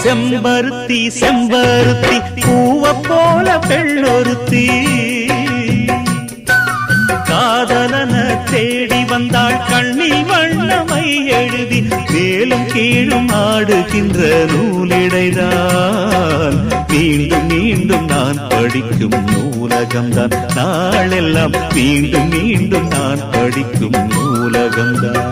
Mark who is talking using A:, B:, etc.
A: செம்பருத்தி செம்பருத்தி பூவ போல பெண்ணொருத்தி காதலன தேடி வந்தாள் கண்ணில் வண்ணமை எழுதி மேலும் கீழும் ஆடுகின்ற நூலிடைதான் மீண்டும் மீண்டும் நான் படிக்கும் நூலகம்தான் நாளெல்லாம் மீண்டும் மீண்டும் நான் படிக்கும் நூலகம்தான்